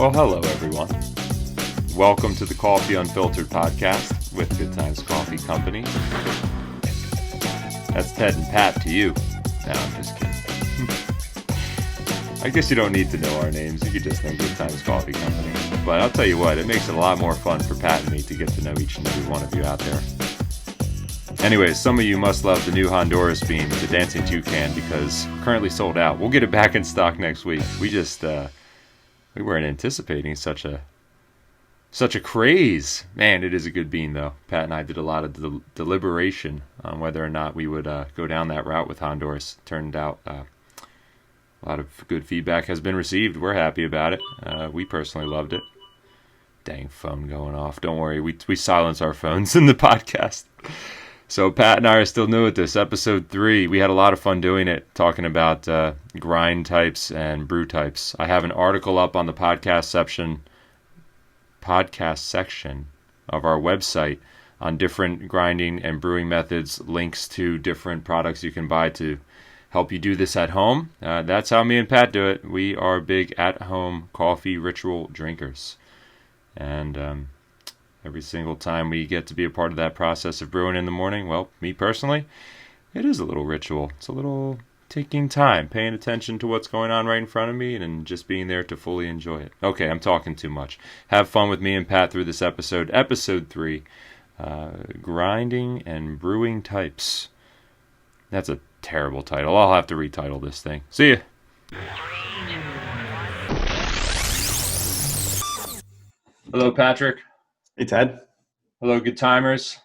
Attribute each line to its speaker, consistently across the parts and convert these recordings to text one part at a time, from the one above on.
Speaker 1: Well, hello, everyone. Welcome to the Coffee Unfiltered podcast with Good Times Coffee Company. That's Ted and Pat to you. No, I'm just kidding. I guess you don't need to know our names. You could just know Good Times Coffee Company. But I'll tell you what, it makes it a lot more fun for Pat and me to get to know each and every one of you out there. Anyways, some of you must love the new Honduras bean, the Dancing Toucan, because currently sold out. We'll get it back in stock next week. We weren't anticipating such a craze. Man, it is a good bean, though. Pat and I did a lot of deliberation on whether or not we would go down that route with Honduras. Turned out a lot of good feedback has been received. We're happy about it. We personally loved it. Dang phone going off. Don't worry, we silence our phones in the podcast. So Pat and I are still new at this, episode 3. We had a lot of fun doing it, talking about grind types and brew types. I have an article up on the podcast section of our website on different grinding and brewing methods, links to different products you can buy to help you do this at home. That's how me and Pat do it. We are big at-home coffee ritual drinkers. And every single time we get to be a part of that process of brewing in the morning, well, me personally, it is a little ritual. It's a little taking time, paying attention to what's going on right in front of me, and just being there to fully enjoy it. Okay, I'm talking too much. Have fun with me and Pat through this episode, episode 3, grinding and brewing types. That's a terrible title. I'll have to retitle this thing. See ya. Hello, Patrick.
Speaker 2: Hey, Ted.
Speaker 1: Hello, good timers.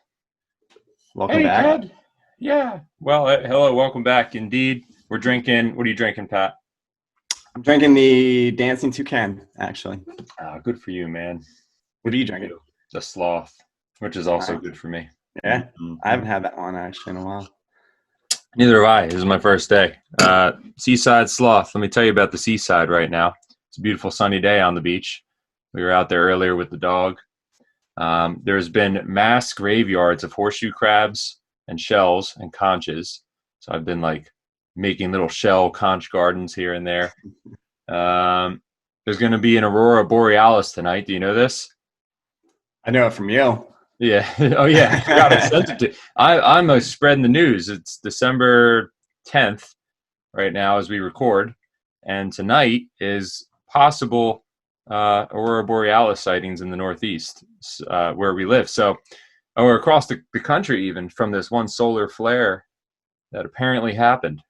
Speaker 2: Welcome back.
Speaker 1: Ted. Yeah. Well, hello, welcome back. Indeed. We're drinking. What are you drinking, Pat?
Speaker 2: I'm drinking the Dancing Toucan, actually.
Speaker 1: Good for you, man.
Speaker 2: What are you drinking?
Speaker 1: The Sloth, which is also good for me.
Speaker 2: Yeah?
Speaker 1: Mm-hmm.
Speaker 2: I haven't had that one, actually, in a while.
Speaker 1: Neither have I. This is my first day. Seaside Sloth. Let me tell you about the seaside right now. It's a beautiful sunny day on the beach. We were out there earlier with the dog. There's been mass graveyards of horseshoe crabs and shells and conches. So I've been making little shell conch gardens here and there. There's going to be an aurora borealis tonight. Do you know this?
Speaker 2: I know it from you.
Speaker 1: Yeah. Oh, yeah. I forgot I sent it to. I'm spreading the news. It's December 10th right now as we record. And tonight is possible aurora borealis sightings in the Northeast where we live. So, or across the country even, from this one solar flare that apparently happened.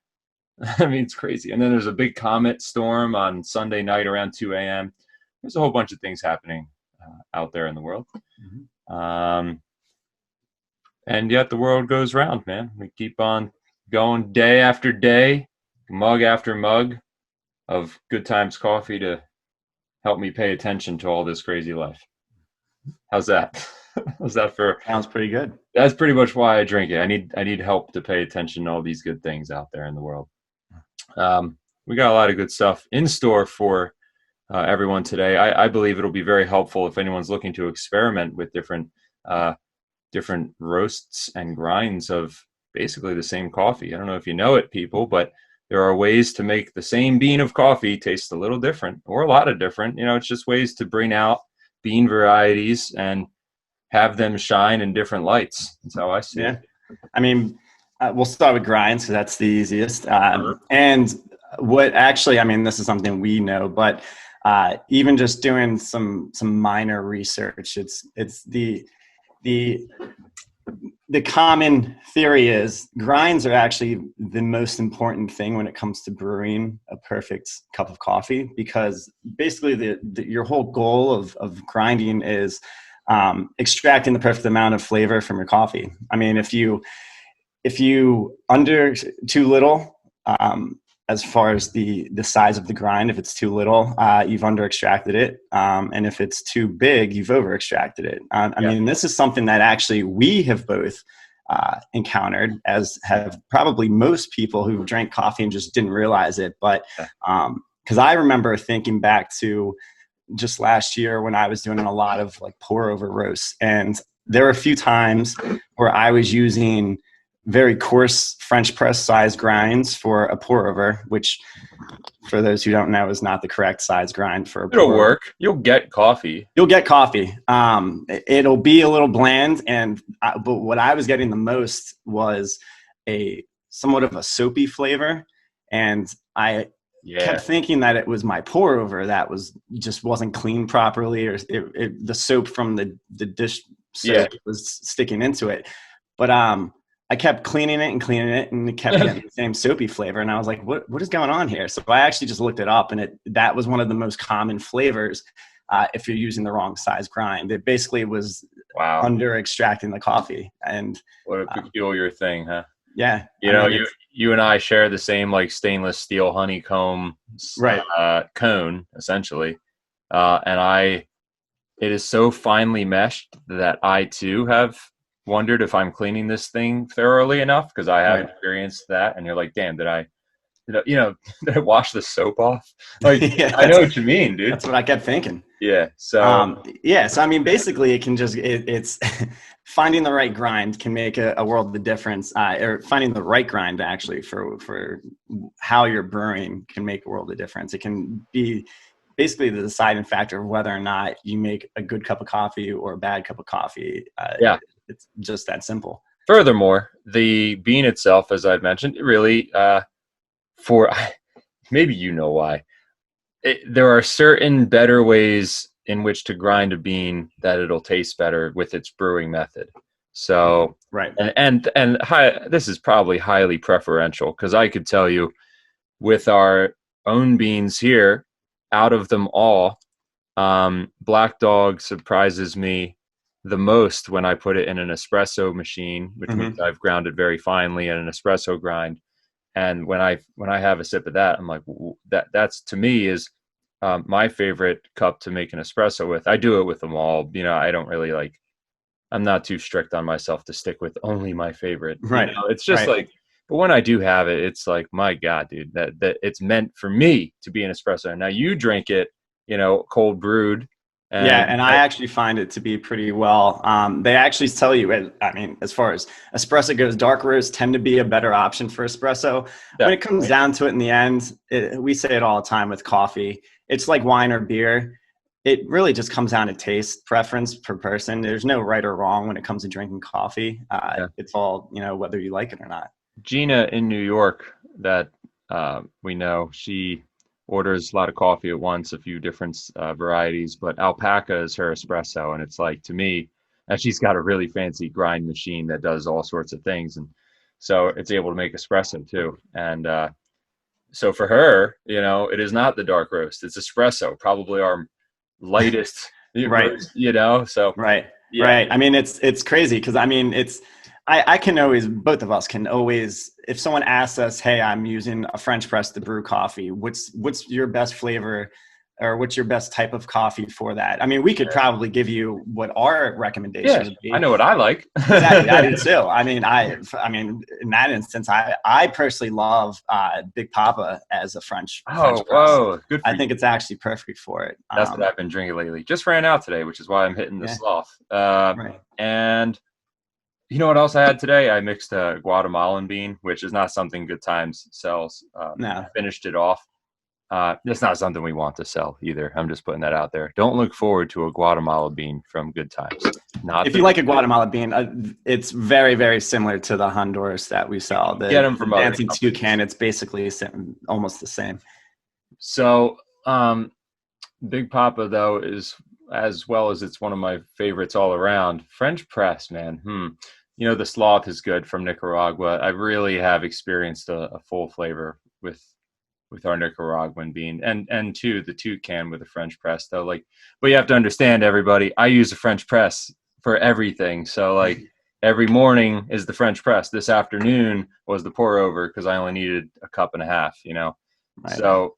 Speaker 1: I mean, it's crazy. And then there's a big comet storm on Sunday night around 2 a.m. There's a whole bunch of things happening out there in the world. Mm-hmm. And yet the world goes round, man. We keep on going day after day, mug after mug of Good Times coffee to help me pay attention to all this crazy life. How's that? How's that for?
Speaker 2: Sounds pretty good.
Speaker 1: That's pretty much why I drink it. I need help to pay attention to all these good things out there in the world. We got a lot of good stuff in store for everyone today. I believe it'll be very helpful if anyone's looking to experiment with different roasts and grinds of basically the same coffee. I don't know if you know it, people, but there are ways to make the same bean of coffee taste a little different or a lot of different. It's just ways to bring out bean varieties and have them shine in different lights. That's how I see it.
Speaker 2: I mean, we'll start with grinds because that's the easiest. And what actually, I mean, this is something we know, but even just doing some minor research, it's the common theory is grinds are actually the most important thing when it comes to brewing a perfect cup of coffee, because basically your whole goal of grinding is extracting the perfect amount of flavor from your coffee. I mean, if you under too little, as far as the size of the grind, if it's too little, you've under extracted it. And if it's too big, you've over extracted it. I mean, this is something that actually we have both encountered, as have probably most people who drank coffee and just didn't realize it. But because I remember thinking back to just last year when I was doing a lot of pour over roasts, and there were a few times where I was using very coarse French press size grinds for a pour over, which for those who don't know, is not the correct size grind for a
Speaker 1: It'll
Speaker 2: pour.
Speaker 1: work. You'll get coffee.
Speaker 2: You'll get coffee. It'll be a little bland, but what I was getting the most was a somewhat of a soapy flavor, and I kept thinking that it was my pour over that just wasn't cleaned properly, or the soap from the dish soap was sticking into it. But I kept cleaning it, and it kept getting the same soapy flavor. And I was like, what is going on here? So I actually just looked it up, and that was one of the most common flavors if you're using the wrong size grind. It basically was under extracting the coffee. And
Speaker 1: what a peculiar thing, huh?
Speaker 2: Yeah.
Speaker 1: You know, you and I share the same like stainless steel honeycomb cone, essentially. And it is so finely meshed that I too have wondered if I'm cleaning this thing thoroughly enough, because I have experienced that. And you're like, damn, did I wash the soap off? Like, I know what you mean, dude.
Speaker 2: That's what I kept thinking.
Speaker 1: Yeah. So,
Speaker 2: so I mean, basically it can it's finding the right grind can make a world of difference, or finding the right grind actually for how you're brewing can make a world of difference. It can be basically the deciding factor of whether or not you make a good cup of coffee or a bad cup of coffee. It's just that simple.
Speaker 1: Furthermore, the bean itself, as I've mentioned, it really, maybe you know why, there are certain better ways in which to grind a bean that it'll taste better with its brewing method. So, and this is probably highly preferential, because I could tell you with our own beans here, out of them all, Black Dog surprises me the most when I put it in an espresso machine, which means I've ground it very finely in an espresso grind. And when I have a sip of that, I'm like, that's to me is my favorite cup to make an espresso with. I do it with them all. You know, I don't really I'm not too strict on myself to stick with only my favorite.
Speaker 2: Right.
Speaker 1: You know, it's just like, but when I do have it, it's like, my God, dude, that it's meant for me to be an espresso. Now you drink it, you know, cold brewed.
Speaker 2: And I actually find it to be pretty well. They actually tell you, I mean, as far as espresso goes, dark roasts tend to be a better option for espresso. When it comes down to it in the end, we say it all the time with coffee. It's like wine or beer. It really just comes down to taste preference per person. There's no right or wrong when it comes to drinking coffee. It's all, you know, whether you like it or not.
Speaker 1: Gina in New York that we know, she orders a lot of coffee at once, a few different varieties, but Alpaca is her espresso. And it's like, to me, and she's got a really fancy grind machine that does all sorts of things. And so it's able to make espresso too. And so for her, you know, it is not the dark roast, it's espresso, probably our lightest, you know, so.
Speaker 2: Right. I mean, it's crazy. Cause I mean, I can always, both of us can always, if someone asks us, hey, I'm using a French press to brew coffee, what's your best flavor, or what's your best type of coffee for that? I mean, we could probably give you what our recommendation would be.
Speaker 1: I know what I like.
Speaker 2: Exactly, I do too. I mean, in that instance, I personally love Big Papa as a French press.
Speaker 1: Whoa, good for
Speaker 2: I think it's actually perfect for it.
Speaker 1: That's what I've been drinking lately. Just ran out today, which is why I'm hitting the sloth. And you know what else I had today? I mixed a Guatemalan bean, which is not something Good Times sells. I finished it off. It's not something we want to sell either. I'm just putting that out there. Don't look forward to a Guatemala bean from Good Times.
Speaker 2: If you like a Guatemala bean, it's very, very similar to the Honduras that we sell.
Speaker 1: Get them from
Speaker 2: Dancing Toucan. It's basically almost the same.
Speaker 1: So Big Papa, though, is, as well as it's one of my favorites all around. French press, man. You know, the sloth is good from Nicaragua. I really have experienced a full flavor with our Nicaraguan bean, and too the toucan with a French press, though. Like, but you have to understand, everybody, I use a French press for everything. So like every morning is the French press. This afternoon was the pour over, because I only needed a cup and a half, you know. So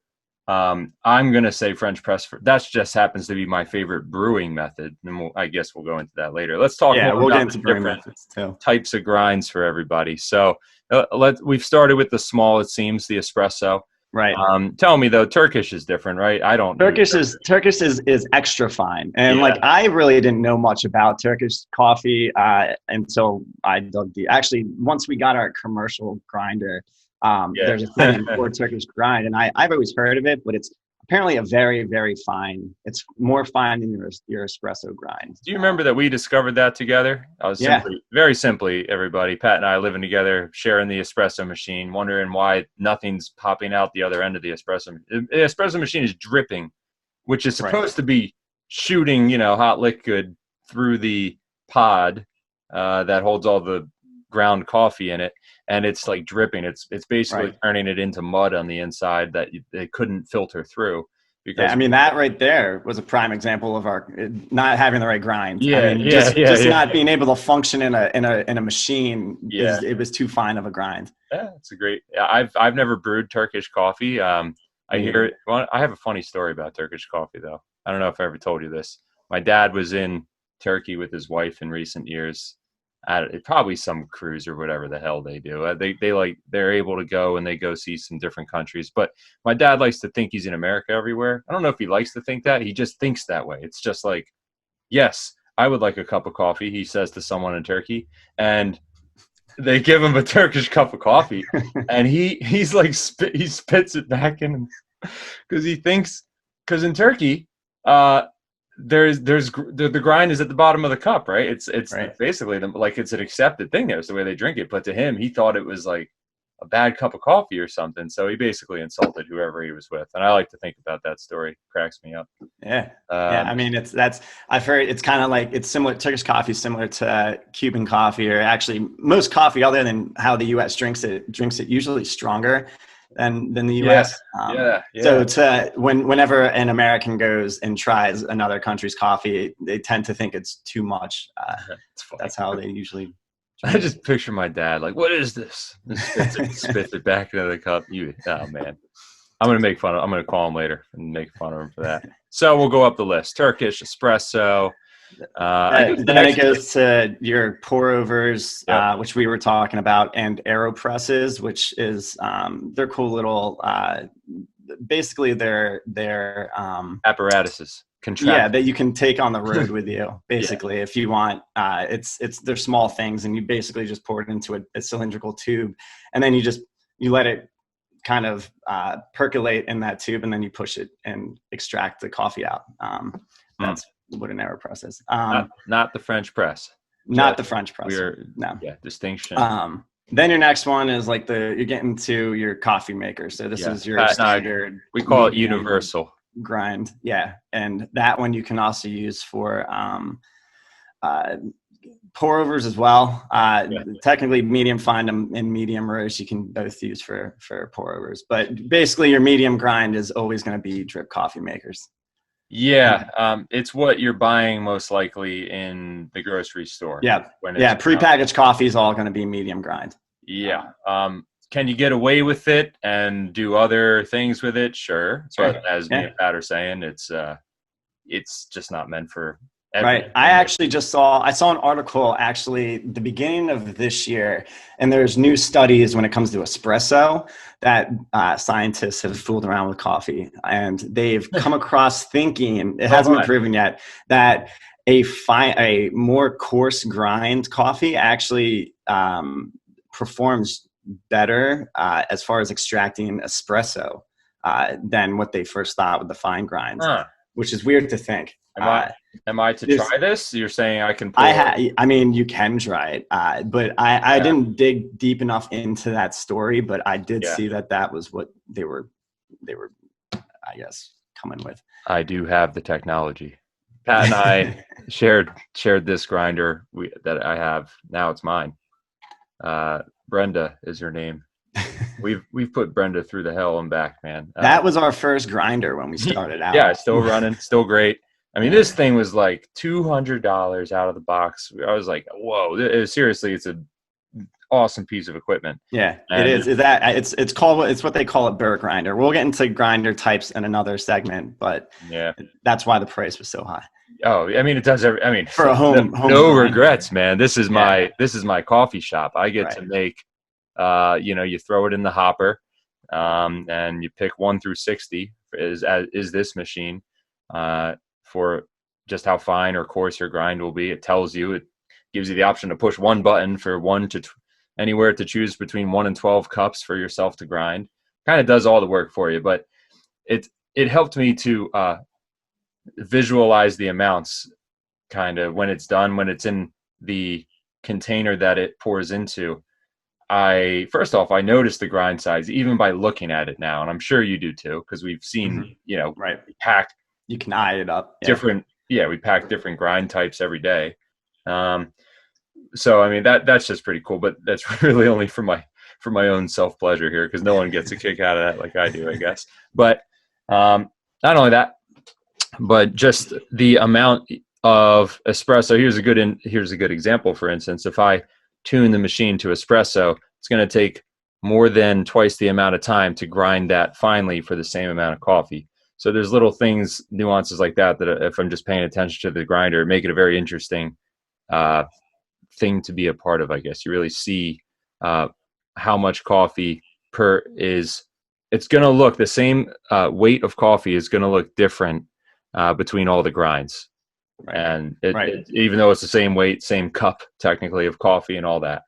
Speaker 1: I'm gonna say French press. That just happens to be my favorite brewing method, and I guess we'll go into that later. Let's talk more
Speaker 2: we'll
Speaker 1: about
Speaker 2: get into brewing methods too.
Speaker 1: Types of grinds for everybody. So we've started with the small, it seems, the espresso.
Speaker 2: Right.
Speaker 1: Tell me though, Turkish is different, right? I don't.
Speaker 2: Turkish is extra fine, and like I really didn't know much about Turkish coffee until I dug deep. Actually, once we got our commercial grinder, There's a setting for Turkish grind, and I've always heard of it, but it's apparently a very, very fine. It's more fine than your espresso grind.
Speaker 1: Do you remember that we discovered that together? I was very simply, everybody, Pat and I living together, sharing the espresso machine, wondering why nothing's popping out the other end of the espresso. The espresso machine is dripping, which is supposed to be shooting, hot liquid through the pod that holds all the ground coffee in it, and it's like dripping. It's basically turning it into mud on the inside that they couldn't filter through. Because
Speaker 2: that right there was a prime example of our not having the right grind.
Speaker 1: Just
Speaker 2: not being able to function in a machine. It was too fine of a grind.
Speaker 1: Yeah, it's a great. I've never brewed Turkish coffee. I hear it. Well, I have a funny story about Turkish coffee though. I don't know if I ever told you this. My dad was in Turkey with his wife in recent years. Probably some cruise or whatever the hell they do. They're able to go and they go see some different countries. But my dad likes to think he's in America everywhere. I don't know if he likes to think that. He just thinks that way. It's just like, yes, I would like a cup of coffee, he says to someone in Turkey. And they give him a Turkish cup of coffee. And he's like, he spits it back in because he thinks, because in Turkey, there's the grind is at the bottom of the cup, right? It's basically like it's an accepted thing there. It's the way they drink it. But to him, he thought it was like a bad cup of coffee or something. So he basically insulted whoever he was with. And I like to think about that story. It cracks me up.
Speaker 2: Yeah. I've heard it's kind of like, it's similar. Turkish coffee is similar to Cuban coffee, or actually most coffee other than how the US drinks it usually stronger than the US. So whenever an American goes and tries another country's coffee, they tend to think it's too much. That's how they usually.
Speaker 1: I just picture my dad like, "What is this?" Spits it back into the cup. Oh man, I'm gonna call him later and make fun of him for that. So we'll go up the list: Turkish, espresso.
Speaker 2: Then it goes to your pour overs, which we were talking about, and AeroPresses, which is they're cool little. Basically, they're
Speaker 1: apparatuses.
Speaker 2: That you can take on the road with you. Basically, if you want, they're small things, and you basically just pour it into a cylindrical tube, and then you let it kind of percolate in that tube, and then you push it and extract the coffee out. That's what an AeroPress is.
Speaker 1: Not the French press.
Speaker 2: Not the French press.
Speaker 1: Distinction.
Speaker 2: Then your next one is like you're getting to your coffee maker. So this is your standard.
Speaker 1: We call it universal
Speaker 2: grind. Yeah. And that one you can also use for pour overs as well. Technically medium fine and medium roast you can both use for pour overs. But basically your medium grind is always going to be drip coffee makers.
Speaker 1: Yeah, it's what you're buying most likely in the grocery store.
Speaker 2: Prepackaged coffee is all going to be medium grind.
Speaker 1: Can you get away with it and do other things with it? Sure. But as me and Pat are saying, it's just not meant for everything.
Speaker 2: I actually saw an article actually the beginning of this year, and there's new studies when it comes to espresso that scientists have fooled around with coffee, and they've come across thinking, it hasn't been proven yet, that a more coarse grind coffee actually performs better as far as extracting espresso than what they first thought with the fine grinds, which is weird to think.
Speaker 1: Am I to try this? You're saying I can pour?
Speaker 2: You can try it, but I didn't dig deep enough into that story, but I did see that was what they were, I guess, coming with.
Speaker 1: I do have the technology. Pat and I shared this grinder that I have. Now it's mine. Brenda is her name. We've put Brenda through the hell and back, man. That was
Speaker 2: our first grinder when we started out.
Speaker 1: Yeah, still running, still great. I mean, this thing was like $200 out of the box. I was like, whoa, seriously, it's an awesome piece of equipment.
Speaker 2: Yeah, it is. It's what they call a burr grinder. We'll get into grinder types in another segment, but that's why the price was so high.
Speaker 1: Oh, I mean, it does.
Speaker 2: For a home
Speaker 1: no regrets, man. This is my coffee shop. I get to make, you throw it in the hopper, and you pick 1 through 60 is this machine, for just how fine or coarse your grind will be. It tells you, it gives you the option to push one button for 1 to anywhere to choose between 1 and 12 cups for yourself to grind. Kind of does all the work for you, but it helped me to visualize the amounts kind of when it's done, when it's in the container that it pours into. First off, I noticed the grind size even by looking at it now, and I'm sure you do too, because we've seen,
Speaker 2: right.
Speaker 1: pack.
Speaker 2: You can eye it up.
Speaker 1: We pack different grind types every day. So I mean that's just pretty cool, but that's really only for my own self pleasure here, because no one gets a kick out of that like I do, I guess. But not only that, but just the amount of espresso. Here's a good example. For instance, if I tune the machine to espresso, it's going to take more than twice the amount of time to grind that finely for the same amount of coffee. So there's little things, nuances like that if I'm just paying attention to the grinder, make it a very interesting thing to be a part of, I guess. You really see how much coffee it's going to look the same weight of coffee is going to look different between all the grinds. Right. And even though it's the same weight, same cup technically of coffee and all that.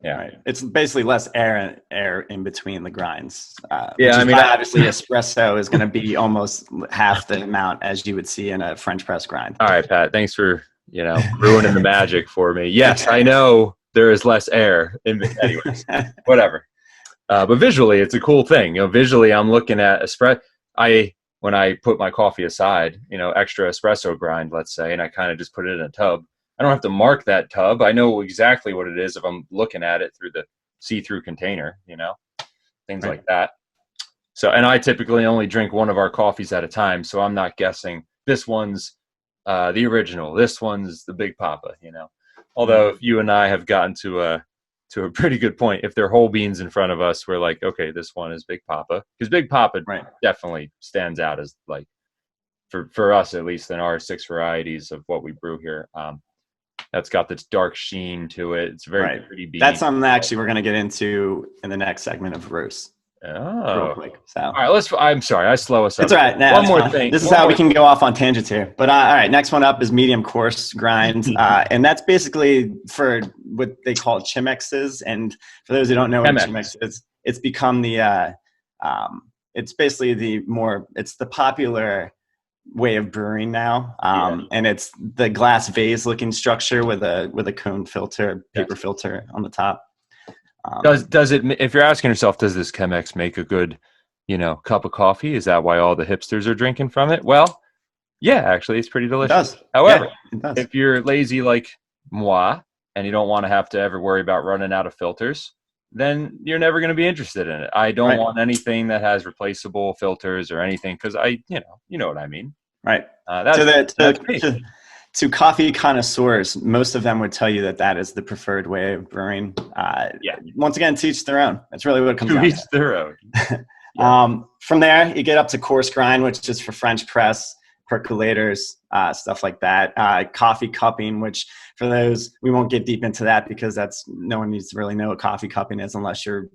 Speaker 1: Yeah.
Speaker 2: Right. It's basically less air in between the grinds.
Speaker 1: Obviously
Speaker 2: espresso is going to be almost half the amount as you would see in a French press grind.
Speaker 1: All right, Pat, thanks for, ruining the magic for me. Yes, I know there is less air anyways, whatever. But visually, it's a cool thing. Visually, I'm looking at espresso. When I put my coffee aside, extra espresso grind, let's say, and I kind of just put it in a tub, I don't have to mark that tub. I know exactly what it is if I'm looking at it through the see-through container, things like that. So, and I typically only drink one of our coffees at a time, so I'm not guessing this one's the original, this one's the Big Papa, Although if you and I have gotten to a pretty good point, if they're whole beans in front of us, we're like, okay, this one is Big Papa, because Big Papa definitely stands out as, like, for us at least, in our 6 varieties of what we brew here. That's got this dark sheen to it. It's very pretty bean.
Speaker 2: That's something that actually we're going to get into in the next segment of roast.
Speaker 1: Oh,
Speaker 2: real quick. So,
Speaker 1: all right, I'm sorry, I slow us up.
Speaker 2: It's all right.
Speaker 1: One more thing.
Speaker 2: This is how we can go off on tangents here. But all right, next one up is medium coarse grind, and that's basically for what they call Chemexes. And for those who don't know what Chemex is, it's become the it's basically it's the popular way of brewing now, and it's the glass vase looking structure with a cone filter, paper filter on the top.
Speaker 1: Does it? If you're asking yourself, does this Chemex make a good, cup of coffee? Is that why all the hipsters are drinking from it? Well, yeah, actually, it's pretty delicious.
Speaker 2: It does.
Speaker 1: However,
Speaker 2: it does.
Speaker 1: If you're lazy like moi and you don't want to have to ever worry about running out of filters, then you're never going to be interested in it. I don't want anything that has replaceable filters or anything, because you know what I mean.
Speaker 2: Right. To coffee connoisseurs, most of them would tell you that is the preferred way of brewing. Once again, teach their own. That's really what it comes down to.
Speaker 1: Each their own.
Speaker 2: From there, you get up to coarse grind, which is for French press, percolators, stuff like that. Coffee cupping, which for those, we won't get deep into that, because no one needs to really know what coffee cupping is unless you're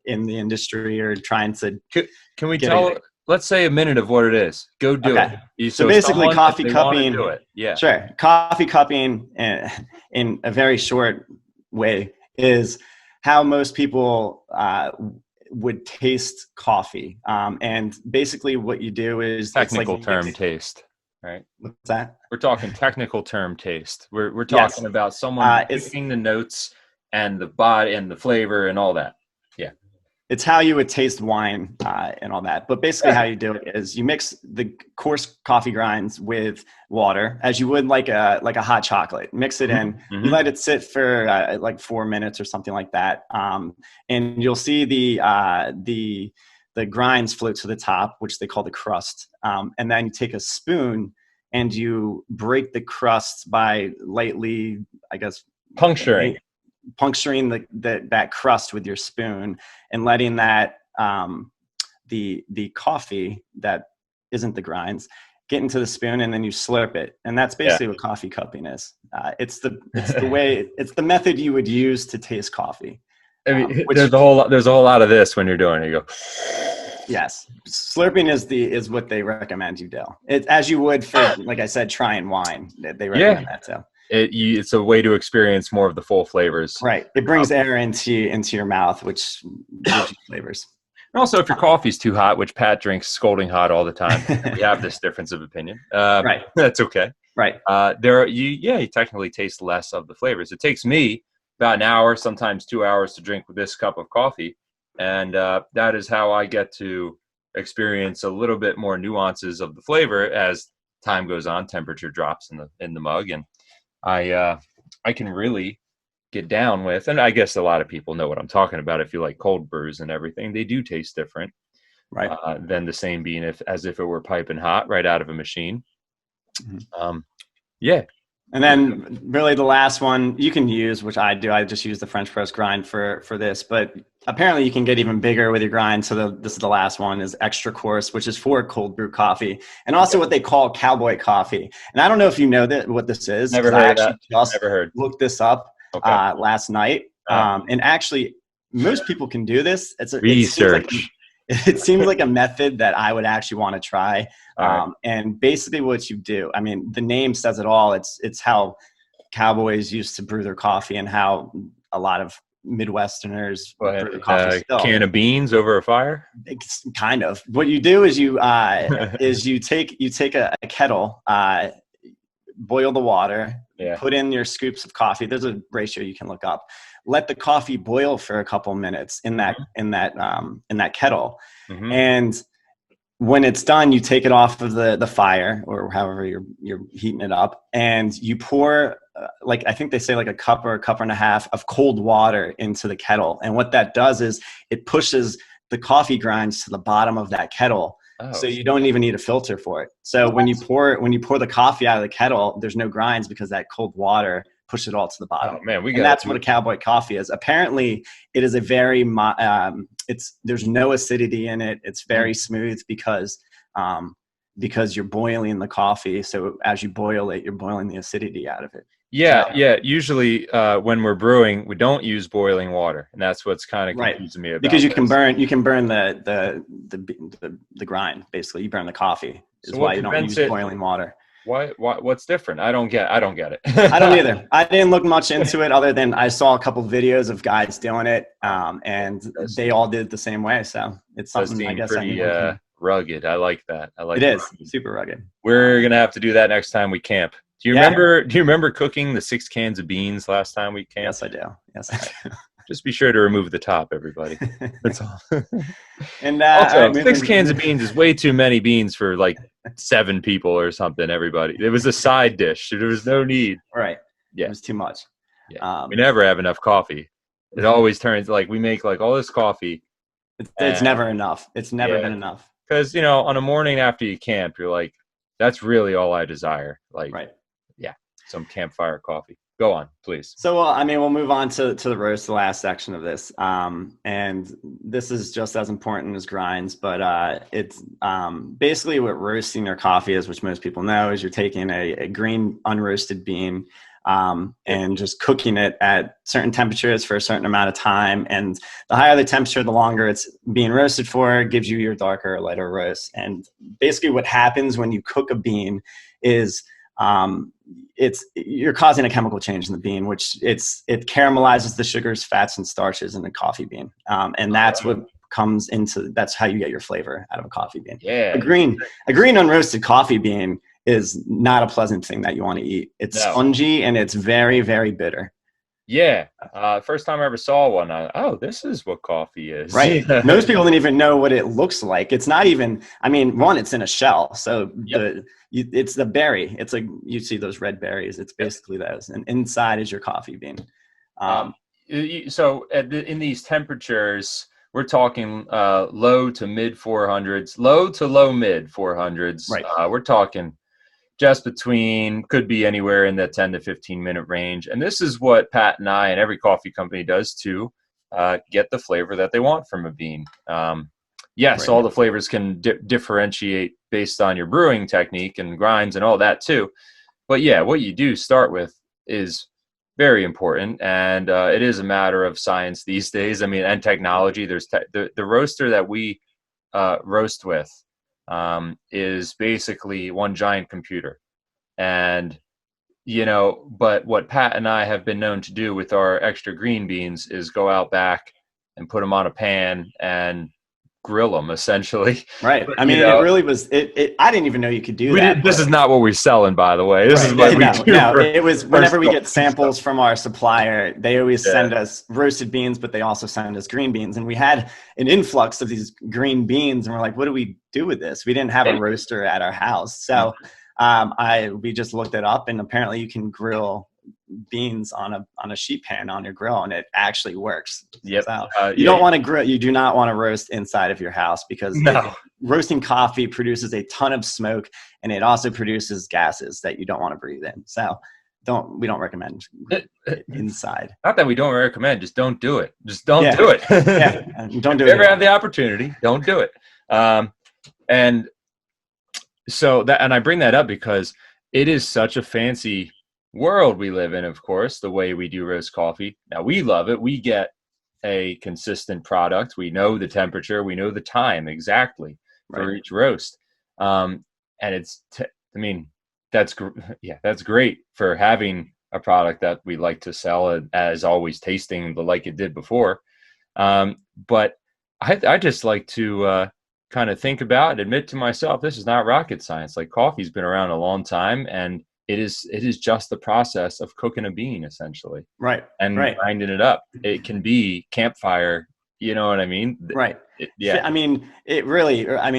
Speaker 2: in the industry or trying to.
Speaker 1: Can we tell? Let's say a minute of what it is. Go do it.
Speaker 2: So basically, coffee cupping.
Speaker 1: Do it. Yeah.
Speaker 2: Sure. Coffee cupping, in a very short way, is how most people would taste coffee. And basically, what you do is
Speaker 1: technical term taste, right?
Speaker 2: What's that?
Speaker 1: We're talking technical term taste. We're talking about someone picking the notes and the body and the flavor and all that. Yeah.
Speaker 2: It's how you would taste wine and all that. But basically how you do it is you mix the coarse coffee grinds with water, as you would like a hot chocolate. Mix it in. Mm-hmm. You let it sit for like 4 minutes or something like that. And you'll see the grinds float to the top, which they call the crust. And then you take a spoon and you break the crust by lightly, I guess, puncturing that crust with your spoon, and letting that the coffee that isn't the grinds get into the spoon, and then you slurp it. And that's basically what coffee cupping is. It's the way, it's the method you would use to taste coffee.
Speaker 1: I mean, there's a whole lot of this when you're doing it. You go.
Speaker 2: Yes, slurping is what they recommend you do. It, as you would for, like I said, trying wine. They recommend that too.
Speaker 1: It's a way to experience more of the full flavors.
Speaker 2: Right. It brings air into your mouth, which gives you flavors.
Speaker 1: And also, if your coffee's too hot, which Pat drinks scalding hot all the time, we have this difference of opinion.
Speaker 2: Right.
Speaker 1: That's okay.
Speaker 2: Right.
Speaker 1: You technically taste less of the flavors. It takes me about an hour, sometimes 2 hours to drink this cup of coffee. And that is how I get to experience a little bit more nuances of the flavor as time goes on, temperature drops in the mug. And I can really get down with, and I guess a lot of people know what I'm talking about. If you like cold brews and everything, they do taste different,
Speaker 2: right?
Speaker 1: Than the same bean as if it were piping hot right out of a machine.
Speaker 2: Mm-hmm.
Speaker 1: Yeah.
Speaker 2: And then really the last one you can use, which I do, I just use the French press grind for this, but apparently you can get even bigger with your grind. So this is the last one, is extra coarse, which is for cold brew coffee, and also what they call cowboy coffee. And I don't know if you know what this is.
Speaker 1: Never heard
Speaker 2: I just
Speaker 1: Never heard.
Speaker 2: looked this up last night. And actually most people can do this.
Speaker 1: Research.
Speaker 2: It seems like a method that I would actually want to try. And basically what you do, I mean, the name says it all. It's how cowboys used to brew their coffee and how a lot of Midwesterners brew their coffee still.
Speaker 1: Can of beans over a fire?
Speaker 2: It's kind of. What you do is you take a kettle, boil the water, put in your scoops of coffee. There's a ratio you can look up. Let the coffee boil for a couple minutes in that kettle, and when it's done, you take it off of the fire or however you're heating it up, and you pour I think they say like a cup or a cup and a half of cold water into the kettle. And what that does is it pushes the coffee grinds to the bottom of that kettle. So you don't even need a filter for it. So when you pour the coffee out of the kettle, there's no grinds because that cold water pushed it all to the bottom.
Speaker 1: Oh man,
Speaker 2: and that's what a cowboy coffee is. Apparently, it is a very there's no acidity in it. It's very smooth because you're boiling the coffee. So as you boil it, you're boiling the acidity out of it.
Speaker 1: Yeah. Usually, when we're brewing, we don't use boiling water, and that's what's kind of confusing me about.
Speaker 2: Because you can burn the grind. Basically, you burn the coffee. Is why you don't use boiling water.
Speaker 1: Why? What's different? I don't get it.
Speaker 2: I don't either. I didn't look much into it other than I saw a couple of videos of guys doing it, and they all did it the same way. So it's something I guess
Speaker 1: pretty rugged. I like that.
Speaker 2: It is super rugged.
Speaker 1: We're gonna have to do that next time we camp. Do you remember cooking the 6 cans of beans last time we camped?
Speaker 2: Yes, I do. Yes, I do.
Speaker 1: Just be sure to remove the top, everybody. That's all.
Speaker 2: And
Speaker 1: also, 6 cans of beans is way too many beans for like 7 people or something. Everybody, it was a side dish. There was no need.
Speaker 2: Right.
Speaker 1: Yeah,
Speaker 2: it was too much.
Speaker 1: Yeah. We never have enough coffee. It always turns we make like all this coffee.
Speaker 2: It's never enough. It's never been enough.
Speaker 1: Because on a morning after you camp, you're like, that's really all I desire. Some campfire coffee. Go on, please.
Speaker 2: So, we'll move on to the roast, the last section of this. And this is just as important as grinds, but it's basically what roasting your coffee is, which most people know, is you're taking a green unroasted bean and just cooking it at certain temperatures for a certain amount of time. And the higher the temperature, the longer it's being roasted for, gives you your darker or lighter roast. And basically what happens when you cook a bean is you're causing a chemical change in the bean, which it caramelizes the sugars, fats, and starches in the coffee bean. And that's what that's how you get your flavor out of a coffee bean.
Speaker 1: Yeah.
Speaker 2: A green unroasted coffee bean is not a pleasant thing that you want to eat. It's spongy and it's very, very bitter.
Speaker 1: Yeah. First time I ever saw one, this is what coffee is.
Speaker 2: Right. Most people didn't even know what it looks like. It's not even, it's in a shell. So it's the berry. It's like, you see those red berries. It's basically those. And inside is your coffee bean.
Speaker 1: So in these temperatures, we're talking low to mid 400s, low to low mid 400s.
Speaker 2: Right.
Speaker 1: We're talking just could be anywhere in the 10 to 15 minute range. And this is what Pat and I and every coffee company does to get the flavor that they want from a bean. Yes, all the flavors can differentiate based on your brewing technique and grinds and all that too. But yeah, what you do start with is very important. And it is a matter of science these days. And technology. There's the roaster that we roast with is basically one giant computer, and but what Pat and I have been known to do with our extra green beans is go out back and put them on a pan and grill them, essentially.
Speaker 2: Right.
Speaker 1: But,
Speaker 2: I mean, it really was. I didn't even know you could do that.
Speaker 1: This is not what we're selling, by the way. This is what we do.
Speaker 2: No, it was whenever we get samples from our supplier, they always send us roasted beans, but they also send us green beans. And we had an influx of these green beans, and we're like, what do we do with this? We didn't have a roaster at our house, so we just looked it up, and apparently you can grill beans on a sheet pan on your grill, and it actually works.
Speaker 1: Yep.
Speaker 2: So you don't want to grill. You do not want to roast inside of your house, because roasting coffee produces a ton of smoke, and it also produces gases that you don't want to breathe in. So we don't recommend inside.
Speaker 1: Not that we don't recommend, just don't do it. Just don't do it.
Speaker 2: Don't do it.
Speaker 1: If you ever have the opportunity, don't do it. And so and I bring that up because it is such a fancy world we live in, of course, the way we do roast coffee. Now, we love it. We get a consistent product. We know the temperature. We know the time exactly for each roast. And it's, that's great for having a product that we like to sell as always tasting like it did before. But I just like to kind of think about and admit to myself, this is not rocket science. Like, coffee's been around a long time, and it is just the process of cooking a bean, essentially. Right. And grinding it up. It can be campfire, you know what I mean?
Speaker 2: Right.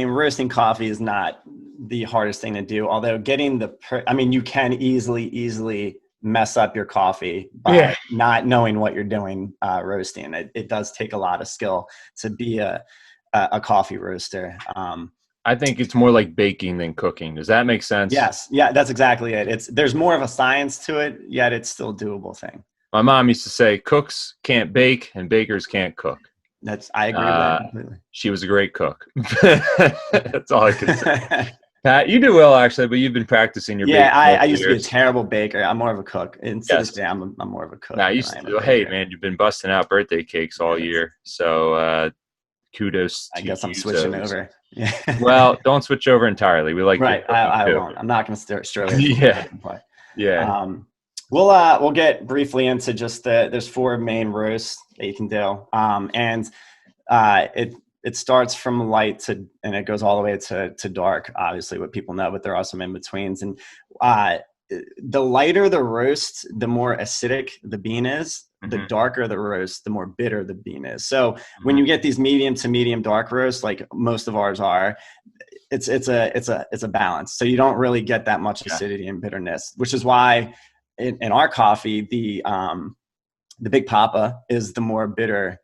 Speaker 2: Roasting coffee is not the hardest thing to do, although you can easily mess up your coffee by not knowing what you're doing roasting. It does take a lot of skill to be a coffee roaster.
Speaker 1: I think it's more like baking than cooking. Does that make sense?
Speaker 2: Yes. Yeah, that's exactly it. There's more of a science to it, yet it's still a doable thing.
Speaker 1: My mom used to say, cooks can't bake and bakers can't cook.
Speaker 2: I agree with that completely.
Speaker 1: She was a great cook. That's all I can say. Pat, you do well, actually, but you've been practicing your baking.
Speaker 2: I used to be a terrible baker. I'm more of a cook. And to this day, I'm more of a cook.
Speaker 1: Now, hey, man, you've been busting out birthday cakes all year. So kudos to you.
Speaker 2: I guess I'm switching over.
Speaker 1: Yeah. Well, don't switch over entirely. We like
Speaker 2: I won't. I'm not going to start.
Speaker 1: Yeah.
Speaker 2: We'll get briefly into just there's 4 main roasts that you can do, and it starts from light and it goes all the way to dark. Obviously, what people know, but there are some in betweens. And the lighter the roast, the more acidic the bean is. The darker the roast, the more bitter the bean is. So when you get these medium to medium dark roasts, like most of ours are, it's a balance. So you don't really get that much acidity and bitterness, which is why in our coffee, the Big Papa is the more bitter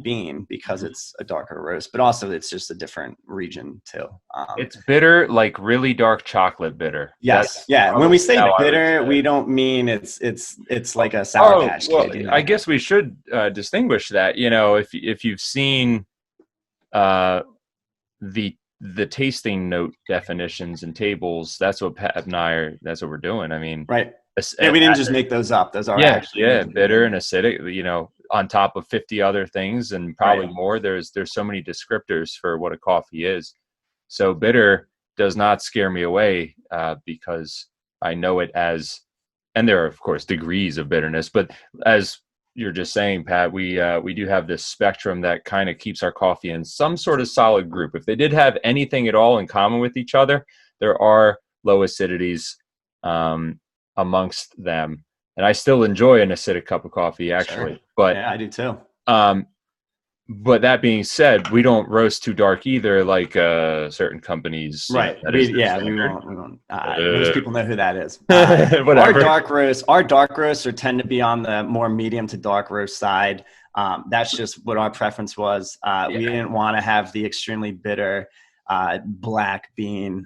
Speaker 2: bean, because it's a darker roast, but also it's just a different region too.
Speaker 1: It's bitter, like really dark chocolate bitter.
Speaker 2: Yes. When we say bitter, we don't mean it's like a Sour Patch Kid.
Speaker 1: Well, I guess we should distinguish that. If you've seen the tasting note definitions and tables, that's what Pat and I that's what we're doing. I mean,
Speaker 2: right. We didn't just make those up. Those are actually
Speaker 1: bitter and acidic, on top of 50 other things and probably more. There's so many descriptors for what a coffee is. So bitter does not scare me away because I know it as, and there are of course degrees of bitterness, but as you're just saying, Pat, we do have this spectrum that kind of keeps our coffee in some sort of solid group. If they did have anything at all in common with each other, there are low acidities amongst them, and I still enjoy an acidic cup of coffee, actually. Sure. But
Speaker 2: I do too.
Speaker 1: But that being said, we don't roast too dark either, like certain companies.
Speaker 2: Right. We won't. Most people know who that is. Our dark roasts tend to be on the more medium to dark roast side. That's just what our preference was. We didn't want to have the extremely bitter black bean.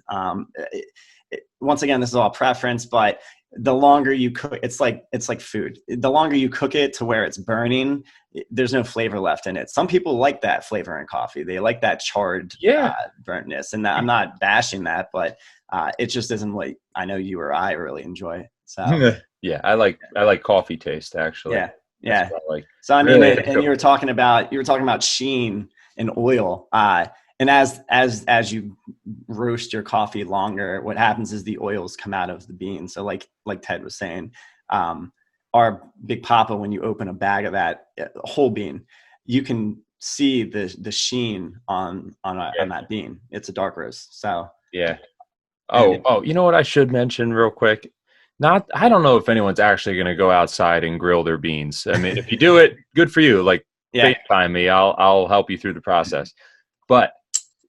Speaker 2: Once again, this is all preference, but the longer you cook, it's like food. The longer you cook it to where it's burning, there's no flavor left in it. Some people like that flavor in coffee. They like that charred burntness. And I'm not bashing that, but it just isn't what I know you or I really enjoy. So
Speaker 1: yeah, I like coffee taste, actually.
Speaker 2: Yeah. So I mean, and you were talking about sheen and oil. And And as you roast your coffee longer, what happens is the oils come out of the bean. So like Ted was saying, our Big Papa, when you open a bag of that whole bean, you can see the sheen on that bean. It's a dark roast. So
Speaker 1: yeah. Oh, you know what I should mention real quick? I don't know if anyone's actually going to go outside and grill their beans. I mean, if you do it, good for you. Like, FaceTime me. I'll help you through the process. But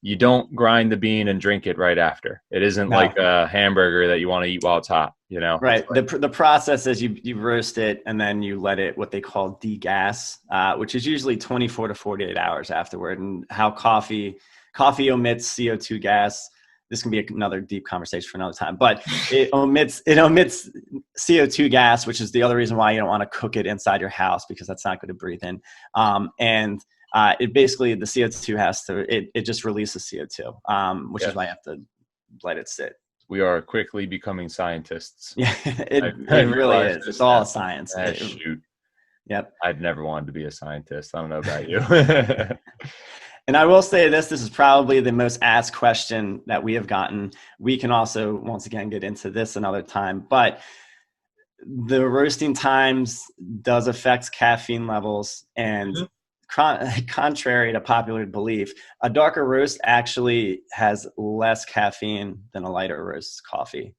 Speaker 1: you don't grind the bean and drink it right after. It isn't like a hamburger that you want to eat while it's hot, you know?
Speaker 2: Right. The process is you roast it and then you let it, what they call degas, which is usually 24 to 48 hours afterward. And how coffee omits CO2 gas. This can be another deep conversation for another time, but it omits CO2 gas, which is the other reason why you don't want to cook it inside your house, because that's not good to breathe in. It basically, the CO2 it just releases CO2, which is why you have to let it sit.
Speaker 1: We are quickly becoming scientists.
Speaker 2: Yeah, it really is. It's all science.
Speaker 1: Shoot.
Speaker 2: Yep.
Speaker 1: I'd never wanted to be a scientist. I don't know about you.
Speaker 2: And I will say this is probably the most asked question that we have gotten. We can also, once again, get into this another time, but the roasting times does affect caffeine levels. And contrary to popular belief, a darker roast actually has less caffeine than a lighter roast coffee.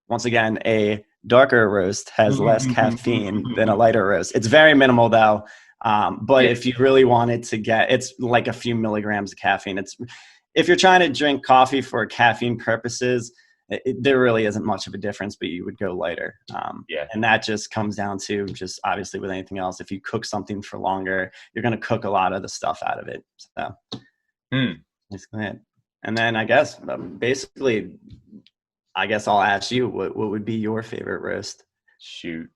Speaker 2: Once again, a darker roast has less caffeine than a lighter roast. It's very minimal though. But if you really wanted to it's like a few milligrams of caffeine. If you're trying to drink coffee for caffeine purposes, there really isn't much of a difference, but you would go lighter. And that just comes down to just obviously with anything else. If you cook something for longer, you're going to cook a lot of the stuff out of it. So basically it. And then I guess basically, I'll ask you, what would be your favorite roast?
Speaker 1: Shoot.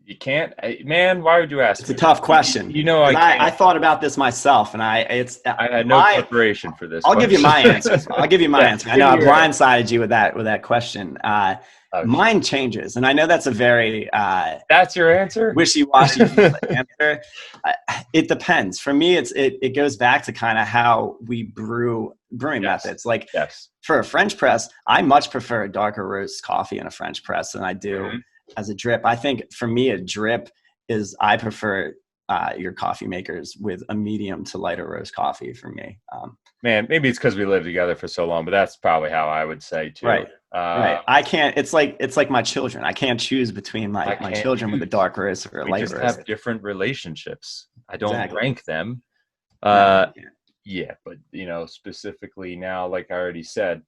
Speaker 1: You can't, man. Why would you ask?
Speaker 2: It's a tough question.
Speaker 1: You know,
Speaker 2: I thought about this myself, and I
Speaker 1: had no preparation for this.
Speaker 2: I'll give you my answer. I know I blindsided you with that question. Mine changes, and I know that's a very
Speaker 1: that's your answer.
Speaker 2: Wishy-washy answer. It depends. For me, it goes back to kind of how we brewing methods. Like for a French press, I much prefer a darker roast coffee in a French press than I do as a drip. I think for me, a drip is, I prefer your coffee makers with a medium to lighter roast coffee for me.
Speaker 1: Man, maybe it's because we lived together for so long, but that's probably how I would say too.
Speaker 2: Right. I can't, it's like my children. I can't choose between my children with a dark roast or a light roast. We just
Speaker 1: have different relationships. I don't rank them. But specifically now, like I already said,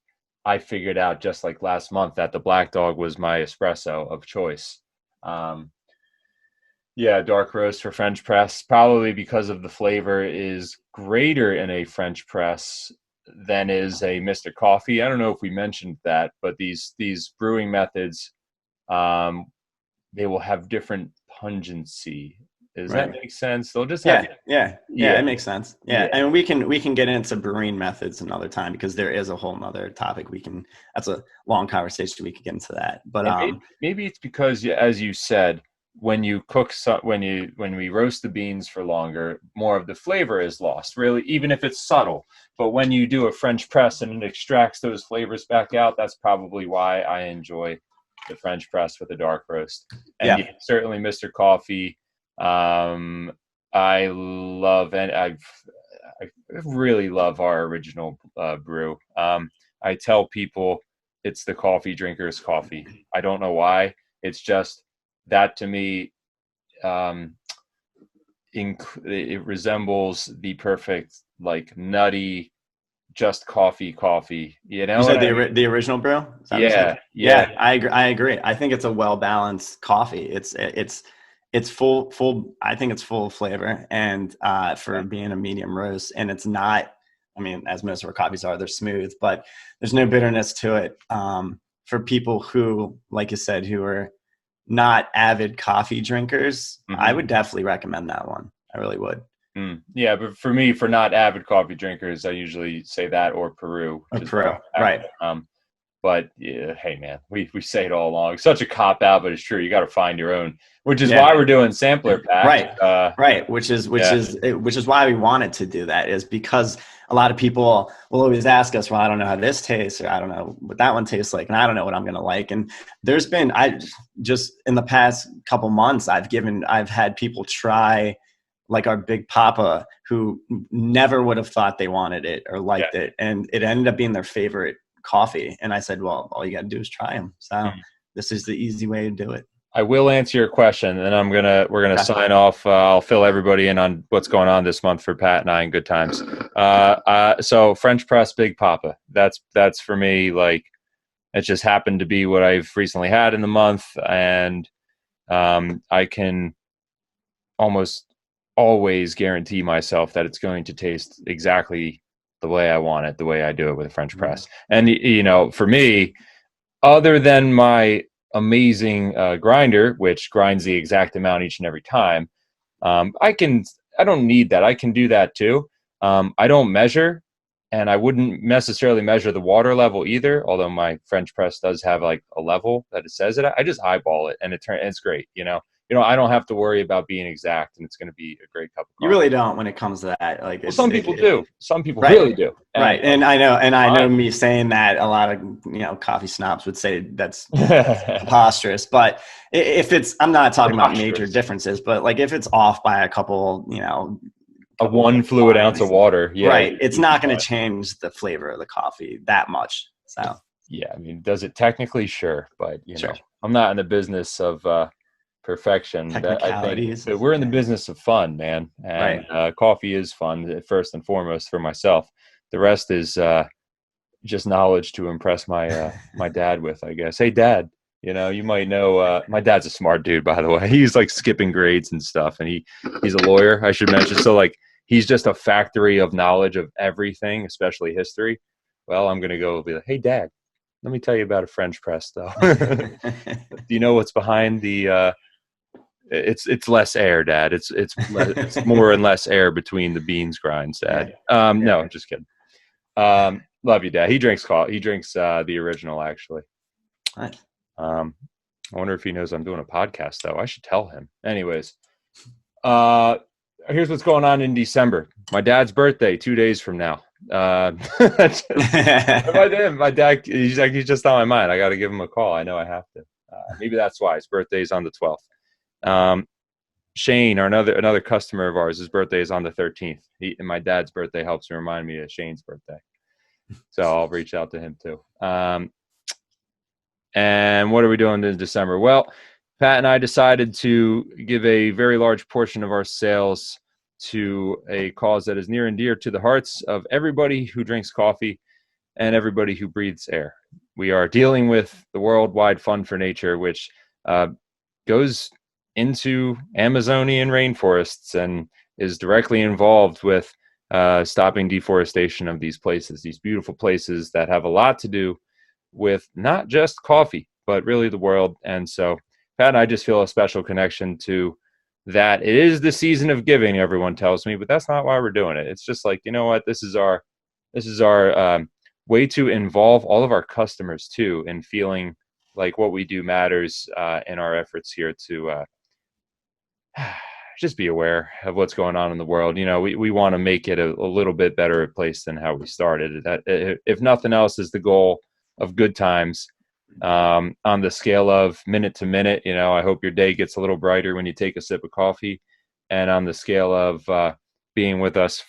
Speaker 1: I figured out just like last month that the Black Dog was my espresso of choice. Dark roast for French press, probably because of the flavor is greater in a French press than is a Mr. Coffee. I don't know if we mentioned that, but these brewing methods, they will have different pungency. Does that make sense? They'll just have it makes sense. And we can get into brewing methods another time, because there is a whole nother topic. That's a long conversation. We could get into that. But maybe it's because, as you said, when you cook, when we roast the beans for longer, more of the flavor is lost, really, even if it's subtle. But when you do a French press and it extracts those flavors back out, that's probably why I enjoy the French press with a dark roast. And certainly Mr. Coffee. I love, and I really love our original brew. I tell people it's the coffee drinker's coffee. I don't know why. It's just that to me, it resembles the perfect, like, nutty, just coffee. You know,
Speaker 2: you said the original brew? Yeah. I agree. I think it's a well balanced coffee. It's full. I think it's full of flavor, and for being a medium roast, and it's not. I mean, as most of our coffees are, they're smooth, but there's no bitterness to it. For people who, like you said, who are not avid coffee drinkers, I would definitely recommend that one. I really would.
Speaker 1: Yeah, but for me, for not avid coffee drinkers, I usually say that or Peru.
Speaker 2: Right.
Speaker 1: But yeah, hey man, we say it all along. Such a cop out, but it's true. You got to find your own, which is why we're doing sampler packs.
Speaker 2: Right. Which is why we wanted to do that, is because a lot of people will always ask us, well, I don't know how this tastes, or I don't know what that one tastes like, and I don't know what I'm going to like. And there's been, I just in the past couple months, I've had people try like our Big Papa who never would have thought they wanted it or liked it, and it ended up being their favorite coffee. And I said, well, all you got to do is try them. So this is the easy way to do it.
Speaker 1: I will answer your question, and we're gonna sign off. I'll fill everybody in on what's going on this month for Pat and I in Good Times. So French press Big Papa. That's for me. Like, it just happened to be what I've recently had in the month, and I can almost always guarantee myself that it's going to taste exactly the way I want it, the way I do it with a French press. And for me, other than my amazing grinder, which grinds the exact amount each and every time, I don't need that. I can do that too. I don't measure, and I wouldn't necessarily measure the water level either, although my French press does have like a level that it says it. I just eyeball it, and it's great. I don't have to worry about being exact, and it's going to be a great cup of coffee.
Speaker 2: You really don't when it comes to that. Like,
Speaker 1: some people do. Some people really do.
Speaker 2: Right. And I know me saying that, a lot of, coffee snobs would say that's preposterous. But if I'm not talking about major differences, but like if it's off by a couple,
Speaker 1: a 1 fluid ounce of water. Yeah.
Speaker 2: Right. It's not going to change the flavor of the coffee that much. So,
Speaker 1: yeah. I mean, does it technically? Sure. But,
Speaker 2: sure.
Speaker 1: I'm not in the business of, perfection. I think we're in the business of fun, man, and coffee is fun first and foremost for myself. The rest is just knowledge to impress my my dad with, I guess. Hey, Dad, you might know my dad's a smart dude, by the way. He's like skipping grades and stuff, and he's a lawyer, I should mention. So like he's just a factory of knowledge of everything, especially history. Well, I'm gonna go be like, hey, Dad, let me tell you about a French press, though. Do you know what's behind the? It's less air, Dad. It's more and less air between the beans grinds, Dad. No, I'm just kidding. Love you, Dad. He drinks coffee. He drinks the original, actually.
Speaker 2: Nice.
Speaker 1: I wonder if he knows I'm doing a podcast, though. I should tell him. Anyways, here's what's going on in December. My dad's birthday, 2 days from now. My dad, he's just on my mind. I got to give him a call. I know I have to. Maybe that's why his birthday is on the 12th. Shane, or another customer of ours, his birthday is on the 13th. And my dad's birthday helps to remind me of Shane's birthday. So I'll reach out to him too. And what are we doing in December? Well, Pat and I decided to give a very large portion of our sales to a cause that is near and dear to the hearts of everybody who drinks coffee and everybody who breathes air. We are dealing with the Worldwide Fund for Nature, which goes into Amazonian rainforests and is directly involved with stopping deforestation of these places, these beautiful places that have a lot to do with not just coffee, but really the world. And so Pat and I just feel a special connection to that. It is the season of giving, everyone tells me, but that's not why we're doing it. It's just like, you know what, this is our way to involve all of our customers too in feeling like what we do matters in our efforts here to just be aware of what's going on in the world. We want to make it a little bit better place than how we started. That, if nothing else, is the goal of Good Times. On the scale of minute to minute, I hope your day gets a little brighter when you take a sip of coffee. And on the scale of being with us,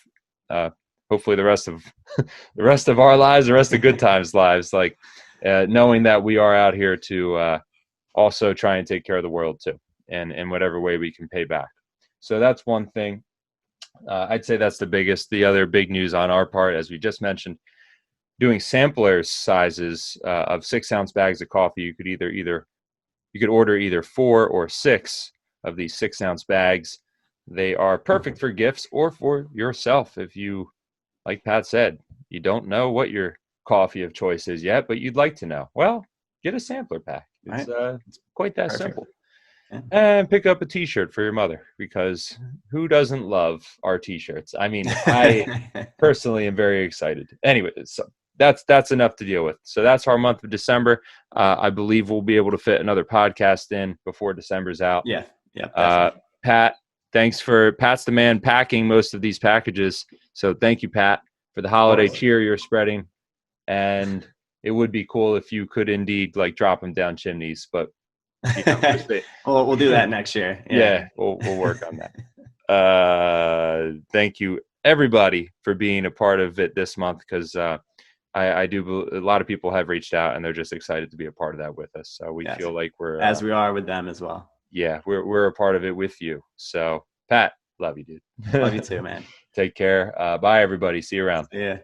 Speaker 1: hopefully the rest of our lives, the rest of Good Times' lives, like knowing that we are out here to also try and take care of the world too, and in whatever way we can pay back. So that's one thing. I'd say that's the biggest. The other big news on our part, as we just mentioned, doing sampler sizes of 6-ounce bags of coffee. You could order either 4 or 6 of these 6-ounce bags. They are perfect for gifts or for yourself. If you, like Pat said, you don't know what your coffee of choice is yet, but you'd like to know. Well, get a sampler pack. It's quite that simple. Yeah. And pick up a t-shirt for your mother, because who doesn't love our t-shirts? I mean, I personally am very excited. Anyway, so that's enough to deal with. So that's our month of December. I believe we'll be able to fit another podcast in before December's out.
Speaker 2: Yeah. Definitely.
Speaker 1: Pat, Pat's the man packing most of these packages. So thank you, Pat, for the holiday cheer you're spreading. And it would be cool if you could indeed like drop them down chimneys, but
Speaker 2: we'll do that next year.
Speaker 1: Yeah, we'll work on that. Thank you everybody for being a part of it this month, because I do. A lot of people have reached out and they're just excited to be a part of that with us. So we feel like we're
Speaker 2: as we are with them as well.
Speaker 1: Yeah, we're a part of it with you. So Pat, love you, dude.
Speaker 2: Love you too, man.
Speaker 1: Take care. Bye, everybody. See you around.
Speaker 2: Yeah.